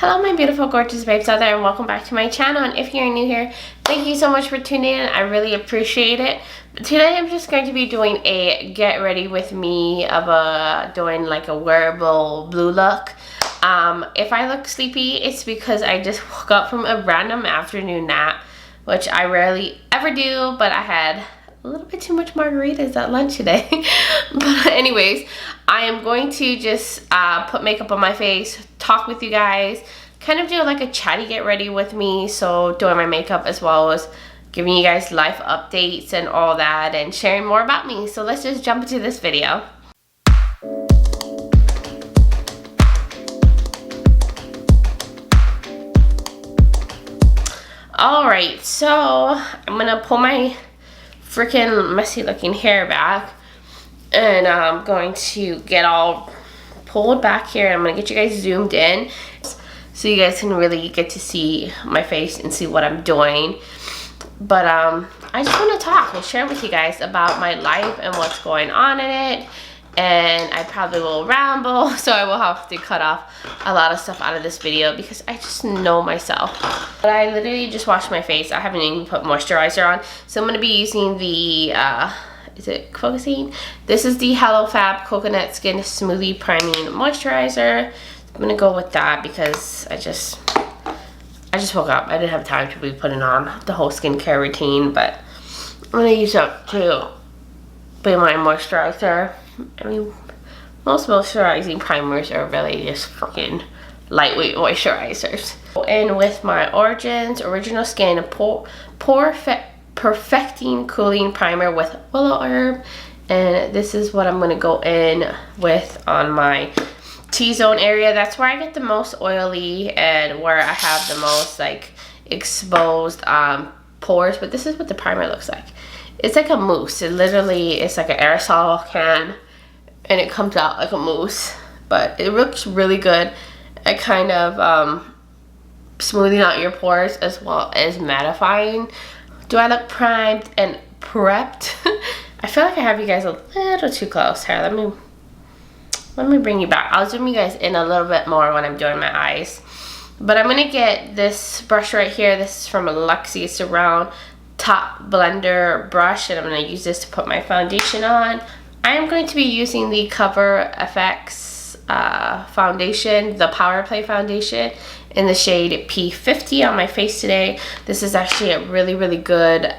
Hello my beautiful gorgeous babes out there, and welcome back to my channel. And if you're new here, thank you so much for tuning in. I really appreciate it. But today I'm just going to be doing a get ready with me of doing like a wearable blue look. If I look sleepy, it's because I just woke up from a random afternoon nap, which I rarely ever do, but I had a little bit too much margaritas at lunch today. But anyways, I am going to just put makeup on my face, talk with you guys, kind of do like a chatty get ready with me. So doing my makeup as well as giving you guys life updates and all that and sharing more about me. So let's just jump into this video. Alright, so I'm gonna pull my freaking messy looking hair back, and I'm going to get all pulled back here. I'm gonna get you guys zoomed in so you guys can really get to see my face and see what I'm doing. But I just want to talk and share with you guys about my life and what's going on in it. And I probably will ramble, so I will have to cut off a lot of stuff out of this video because I just know myself. But I literally just washed my face. I haven't even put moisturizer on. So I'm going to be using the, is it focusing? This is the Hello Fab Coconut Skin Smoothie Priming Moisturizer. I'm going to go with that because I just woke up. I didn't have time to be putting on the whole skincare routine, but I'm going to use it to be my moisturizer. I mean, most moisturizing primers are really just freaking lightweight moisturizers. And with my Origins Original Skin Perfecting Cooling Primer with Willow Herb. And this is what I'm going to go in with on my T-zone area. That's where I get the most oily and where I have the most like exposed pores. But this is what the primer looks like. It's like a mousse. It literally is like an aerosol can and it comes out like a mousse, but it looks really good at kind of smoothing out your pores as well as mattifying. Do I look primed and prepped? I feel like I have you guys a little too close here. Let me bring you back. I'll zoom you guys in a little bit more when I'm doing my eyes. But I'm gonna get this brush right here. This is from Luxie. It's a round top blender brush, and I'm going to use this to put my foundation on. I am going to be using the Cover FX foundation, the Power Play foundation in the shade P50 on my face today. This is actually a really good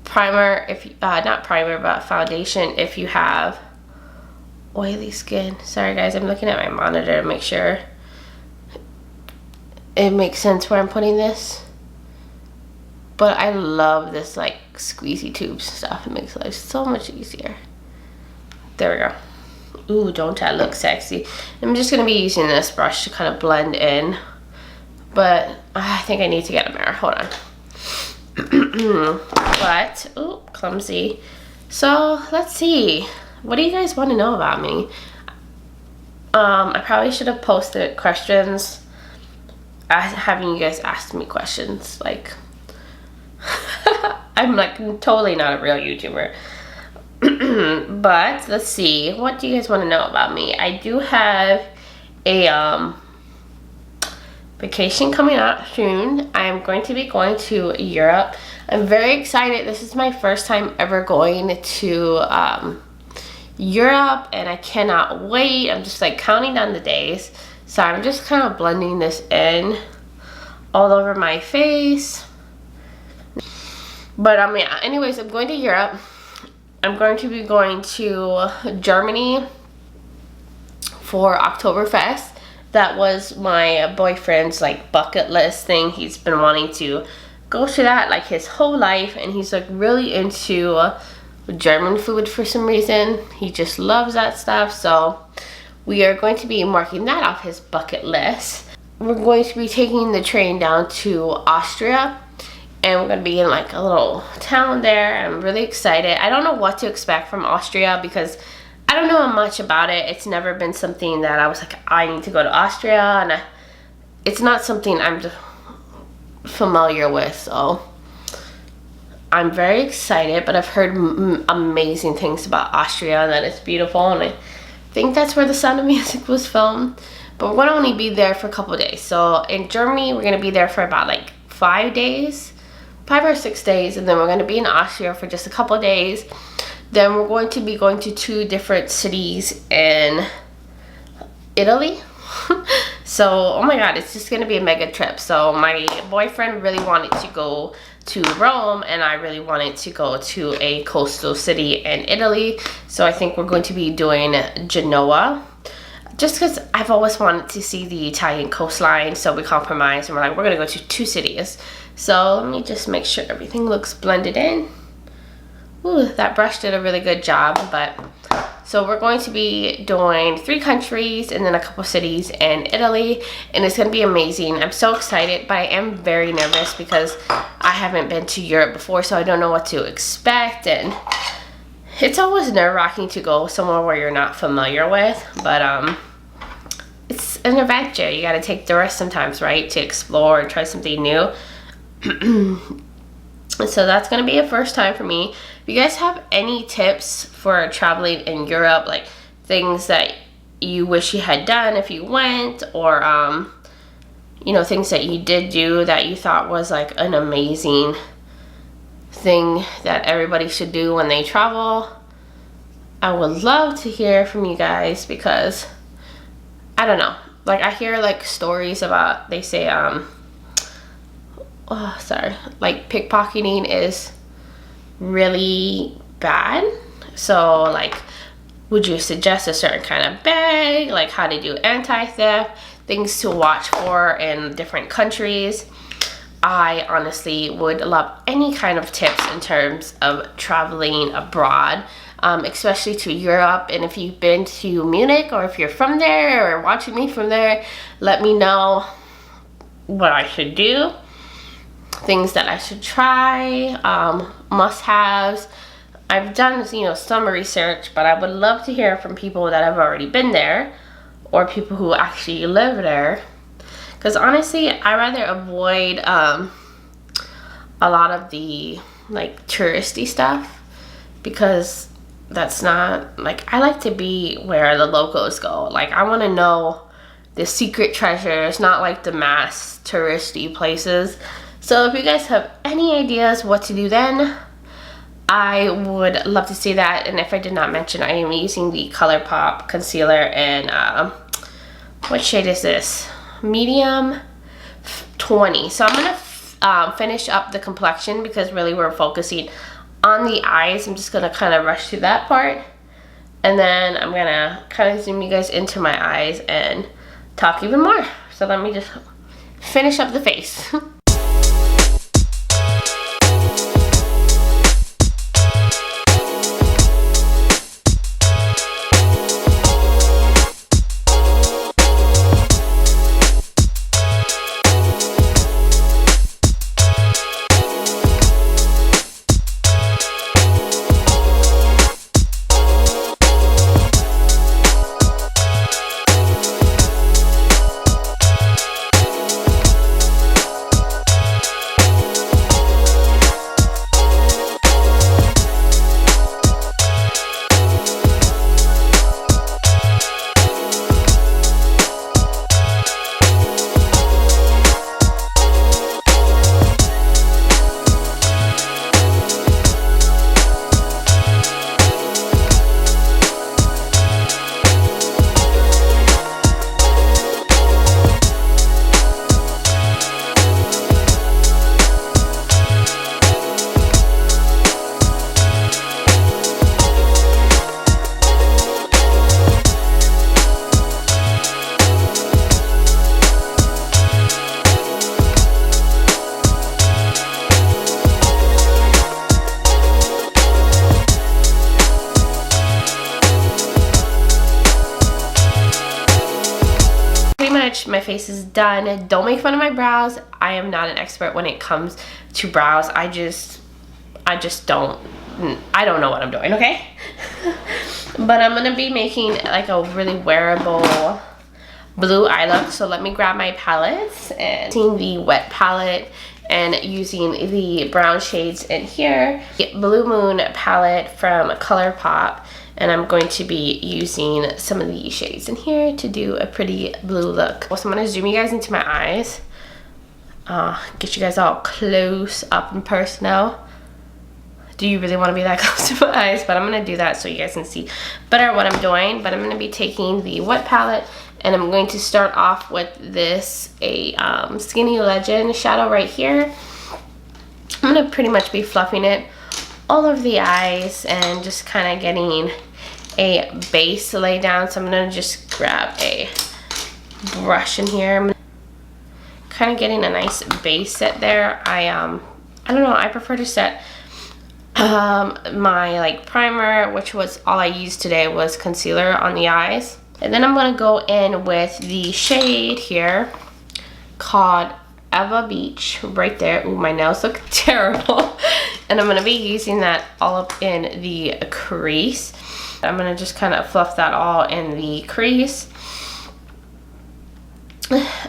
primer, if not primer but foundation if you have oily skin. Sorry guys, I'm looking at my monitor to make sure it makes sense where I'm putting this. But I love this like squeezy tube stuff. It makes life so much easier. There we go. Ooh, don't that look sexy? I'm just going to be using this brush to kind of blend in. But I think I need to get a mirror. Hold on. But, ooh, clumsy. So, let's see. What do you guys want to know about me? I probably should have posted questions. Having you guys ask me questions. Like, I'm like totally not a real YouTuber. But let's see, what do you guys want to know about me? I do have a vacation coming up soon. I am going to be going to Europe. I'm very excited. This is my first time ever going to Europe, and I cannot wait. I'm just like counting down the days. So I'm just kind of blending this in all over my face. But yeah, anyways, I'm going to Europe. I'm going to be going to Germany for Oktoberfest. That was my boyfriend's like bucket list thing. He's been wanting to go to that like his whole life, and he's like really into German food for some reason. He just loves that stuff. So we are going to be marking that off his bucket list. We're going to be taking the train down to Austria. And we're going to be in like a little town there. I'm really excited. I don't know what to expect from Austria because I don't know much about it. It's never been something that I was like, I need to go to Austria. And it's not something I'm familiar with. So I'm very excited. But I've heard amazing things about Austria and that it's beautiful. And I think that's where The Sound of Music was filmed. but we're gonna only be there for a couple days. So in Germany, we're gonna be there for about like 5 days, 5 or 6 days, and then we're gonna be in Austria for just a couple days. Then we're going to be going to 2 different cities in Italy. So, oh my god, it's just gonna be a mega trip. So my boyfriend really wanted to go to Rome, and I really wanted to go to a coastal city in Italy. So I think we're going to be doing Genoa, just because I've always wanted to see the Italian coastline. So we compromised and we're like, we're gonna go to 2 cities. So let me just make sure everything looks blended in. Ooh, that brush did a really good job. But so we're going to be doing 3 countries and then a couple cities in Italy, and it's gonna be amazing. I'm so excited, but I am very nervous because I haven't been to Europe before, so I don't know what to expect, and it's always nerve-wracking to go somewhere where you're not familiar with, but it's an adventure. You gotta take the risk sometimes, right, to explore and try something new. So that's gonna be a first time for me. If you guys have any tips for traveling in Europe, like things that you wish you had done if you went, or you know, things that you did do that you thought was like an amazing thing that everybody should do when they travel, I would love to hear from you guys, because I don't know, like I hear like stories about, they say like pickpocketing is really bad. So like, would you suggest a certain kind of bag, like how to do anti-theft, things to watch for in different countries? I honestly would love any kind of tips in terms of traveling abroad, especially to Europe. And if you've been to Munich, or if you're from there or watching me from there, let me know what I should do, things that I should try, must-haves. I've done, you know, some research, but I would love to hear from people that have already been there, or people who actually live there. Because honestly, I rather avoid a lot of the like touristy stuff, because that's not, like, I like to be where the locals go. Like, I want to know the secret treasures, not like the mass touristy places. So if you guys have any ideas what to do then, I would love to see that. And if I did not mention, I am using the ColourPop concealer in, what shade is this? Medium 20. So I'm gonna finish up the complexion, because really we're focusing on the eyes. I'm just gonna kind of rush through that part, and then I'm gonna kind of zoom you guys into my eyes and talk even more. So let me just finish up the face. My face is done. Don't make fun of my brows. I am not an expert when it comes to brows. I just don't know what I'm doing, okay? But I'm gonna be making like a really wearable blue eye look. So let me grab my palettes, and using the wet palette and using the brown shades in here. Blue Moon palette from ColourPop, And I'm going to be using some of these shades in here to do a pretty blue look. So I'm going to zoom you guys into my eyes. Get you guys all close up and personal. Do you really want to be that close to my eyes? But I'm going to do that so you guys can see better what I'm doing. But I'm going to be taking the wet palette, and I'm going to start off with this, Skinny Legend shadow right here. I'm going to pretty much be fluffing it all over the eyes and just kind of getting a base to lay down. So I'm going to just grab a brush in here. I'm kind of getting a nice base set there. I don't know, I prefer to set my like primer, which was all I used today, was concealer on the eyes. And then I'm going to go in with the shade here called Eva Beach right there. Ooh, my nails look terrible. And I'm going to be using that all up in the crease. I'm going to just kind of fluff that all in the crease.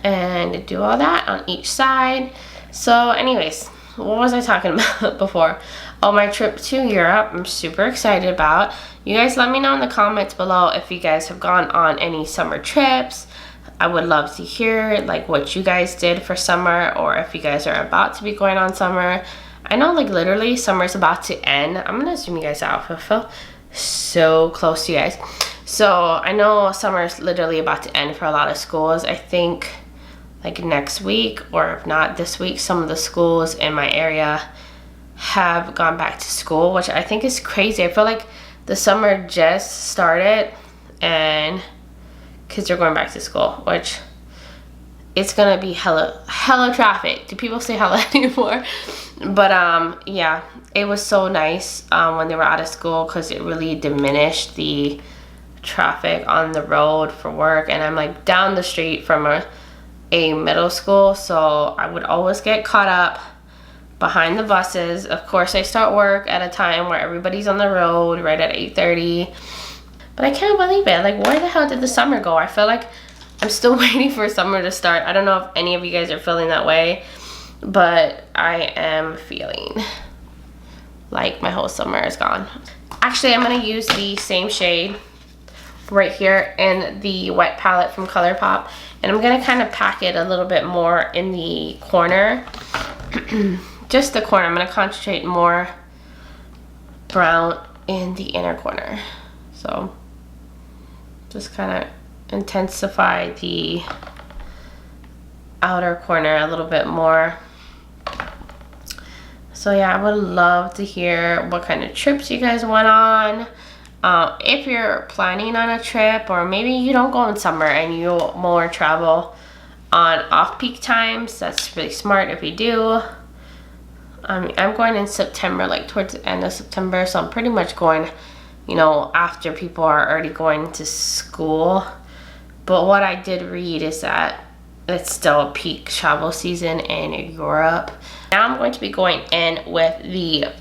And do all that on each side. So anyways, what was I talking about before? Oh, my trip to Europe, I'm super excited about. You guys let me know in the comments below if you guys have gone on any summer trips. I would love to hear like what you guys did for summer, or if you guys are about to be going on summer. I know like literally summer's about to end. I'm gonna zoom you guys out. I feel so close to you guys. So I know summer's literally about to end for a lot of schools. I think like next week, or if not this week, some of the schools in my area have gone back to school, which I think is crazy. I feel like the summer just started and kids are going back to school, which it's gonna be hella traffic. Do people say hella anymore? But yeah, it was so nice when they were out of school, because it really diminished the traffic on the road for work. And I'm like down the street from a middle school, so I would always get caught up behind the buses. Of course, I start work at a time where everybody's on the road right at 8:30. But I can't believe it. Like, where the hell did the summer go? I feel like I'm still waiting for summer to start. I don't know if any of you guys are feeling that way, but I am feeling like my whole summer is gone. Actually, I'm going to use the same shade right here in the wet palette from ColourPop, and I'm going to kind of pack it a little bit more in the corner. Just the corner. I'm going to concentrate more brown in the inner corner. So just kind of intensify the outer corner a little bit more. So yeah, I would love to hear what kind of trips you guys went on. If you're planning on a trip, or maybe you don't go in summer and you more travel on off-peak times, that's really smart if you do. I'm going in September, like towards the end of September, so I'm pretty much going, you know, after people are already going to school. But what I did read is that it's still a peak travel season in Europe. Now I'm going to be going in with the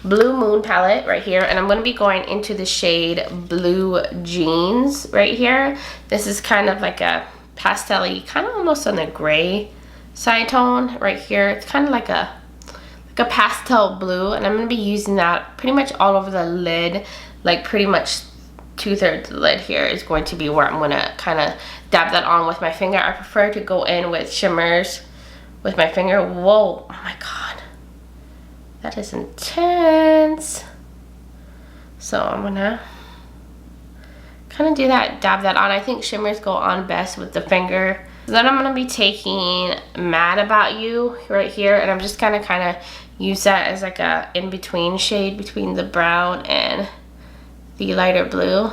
Blue Moon palette right here, and I'm going to be going into the shade Blue Jeans right here. This is kind of like a pastel-y, kind of almost on the gray side tone right here. It's kind of like a pastel blue, and I'm going to be using that pretty much all over the lid. Like pretty much 2/3 of the lid here is going to be where I'm going to kind of dab that on with my finger. I prefer to go in with shimmers with my finger. Whoa, oh my god, that is intense. So I'm going to kind of do that, dab that on. I think shimmers go on best with the finger. Then I'm going to be taking Mad About You right here, and I'm just kind of use that as like a in-between shade between the brown and the lighter blue.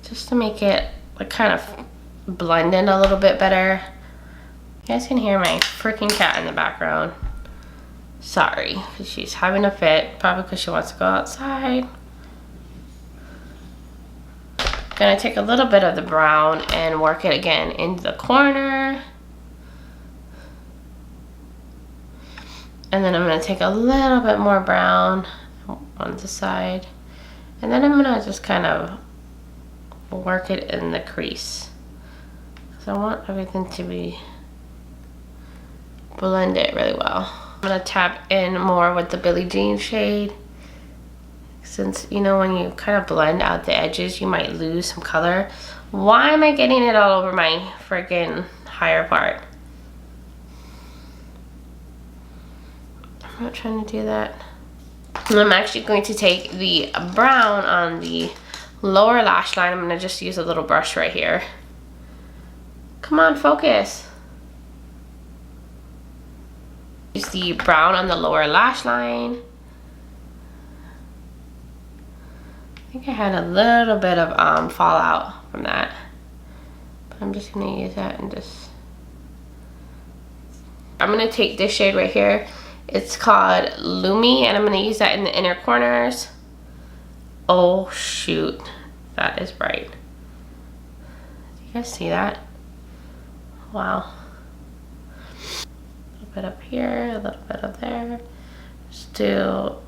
Just to make it like kind of blend in a little bit better. You guys can hear my freaking cat in the background. Sorry, because she's having a fit, probably because she wants to go outside. Gonna take a little bit of the brown and work it again in the corner. And then I'm gonna take a little bit more brown on the side. And then I'm gonna just kind of work it in the crease. So I want everything to be blended really well. I'm gonna tap in more with the Billie Jean shade. Since, you know, when you kind of blend out the edges, you might lose some color. Why am I getting it all over my freaking higher part? I'm not trying to do that. And I'm actually going to take the brown on the lower lash line. I'm gonna just use a little brush right here. Come on, focus. Use the brown on the lower lash line. I think I had a little bit of fallout from that. But I'm just gonna use that and just... I'm gonna take this shade right here. It's called Lumi, and I'm gonna use that in the inner corners. Oh shoot, that is bright. Do you guys see that? Wow. A little bit up here, a little bit up there. Still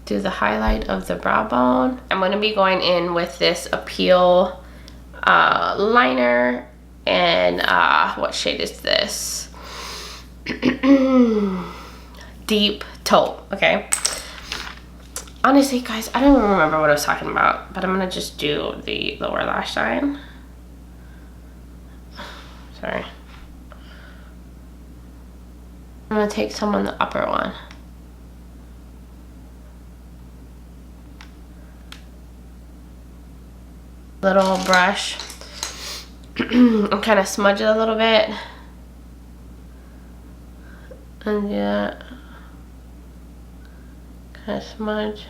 do the highlight of the brow bone. I'm gonna be going in with this Appeal liner, and what shade is this? Deep taupe. Okay. Honestly, guys, I don't even remember what I was talking about, but I'm gonna just do the lower lash line. Sorry. I'm gonna take some on the upper one. Little brush. And kind of smudge it a little bit. And yeah. Kind of smudge.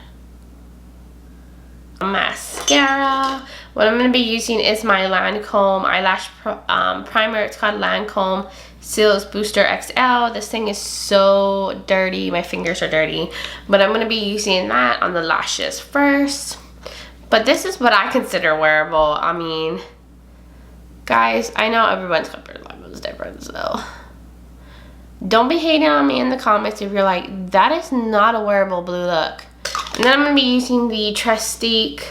Mascara. What I'm going to be using is my Lancome eyelash primer. It's called Lancome Seals Booster XL. This thing is so dirty. My fingers are dirty. But I'm going to be using that on the lashes first. But this is what I consider wearable. I mean, guys, I know everyone's comfort level is different, so don't be hating on me in the comments if you're like, that is not a wearable blue look. And then I'm going to be using the Trestique.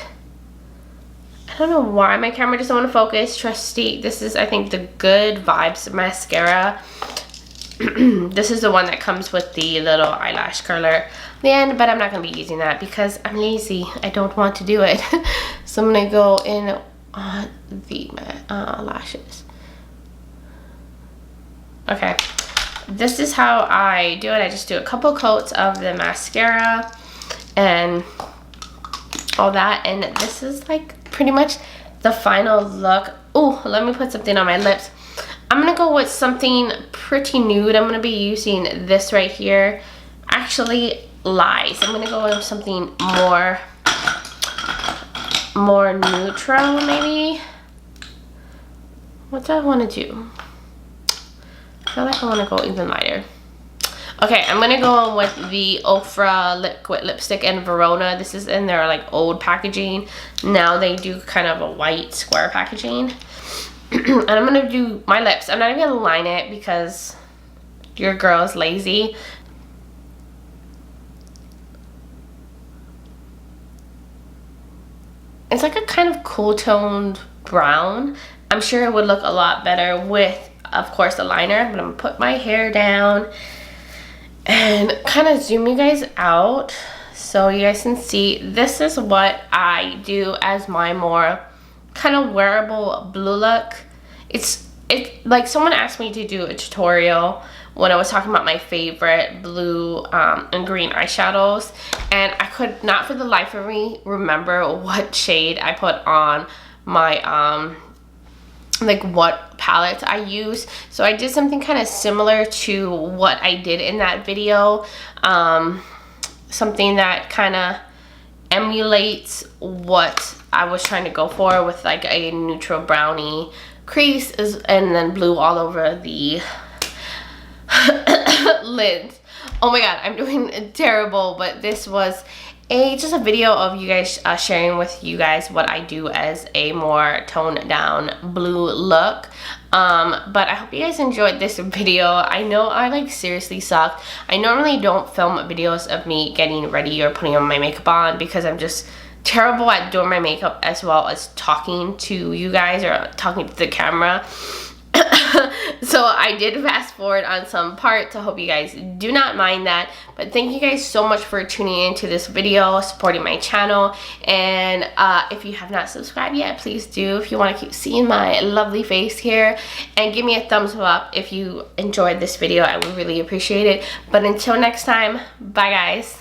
I don't know why my camera doesn't want to focus. Trestique. This is, I think, the Good Vibes mascara. This is the one that comes with the little eyelash curler at the end, but I'm not going to be using that because I'm lazy. I don't want to do it. So I'm going to go in on the lashes. Okay. This is how I do it. I just do a couple coats of the mascara and all that, and this is like pretty much the final look. Oh, let me put something on my lips. I'm gonna go with something pretty nude. I'm gonna be using this right here. Actually, Lies. I'm gonna go with something more neutral, maybe. What do I want to do? I feel like I want to go even lighter. Okay, I'm gonna go on with the Ofra liquid lipstick in Verona. This is in their like old packaging. Now they do kind of a white square packaging. And I'm gonna do my lips. I'm not even gonna line it because your girl is lazy. It's like a kind of cool toned brown. I'm sure it would look a lot better with, of course, a liner. But I'm gonna put my hair down and kind of zoom you guys out so you guys can see. This is what I do as my more kind of wearable blue look. It's like someone asked me to do a tutorial when I was talking about my favorite blue and green eyeshadows, and I could not for the life of me remember what shade I put on my like what palette I use. So I did something kind of similar to what I did in that video, something that kind of emulates what I was trying to go for with like a neutral brownie crease and then blue all over the lids. Oh my god, I'm doing terrible, but this was just a video of you guys sharing with you guys what I do as a more toned down blue look. But I hope you guys enjoyed this video. I know I like seriously sucked. I normally don't film videos of me getting ready or putting on my makeup on because I'm just terrible at doing my makeup as well as talking to you guys or talking to the camera. So I did fast forward on some parts. I hope you guys do not mind that. But thank you guys so much for tuning into this video, supporting my channel. And if you have not subscribed yet, please do if you want to keep seeing my lovely face here. And give me a thumbs up if you enjoyed this video. I would really appreciate it. But until next time, bye guys.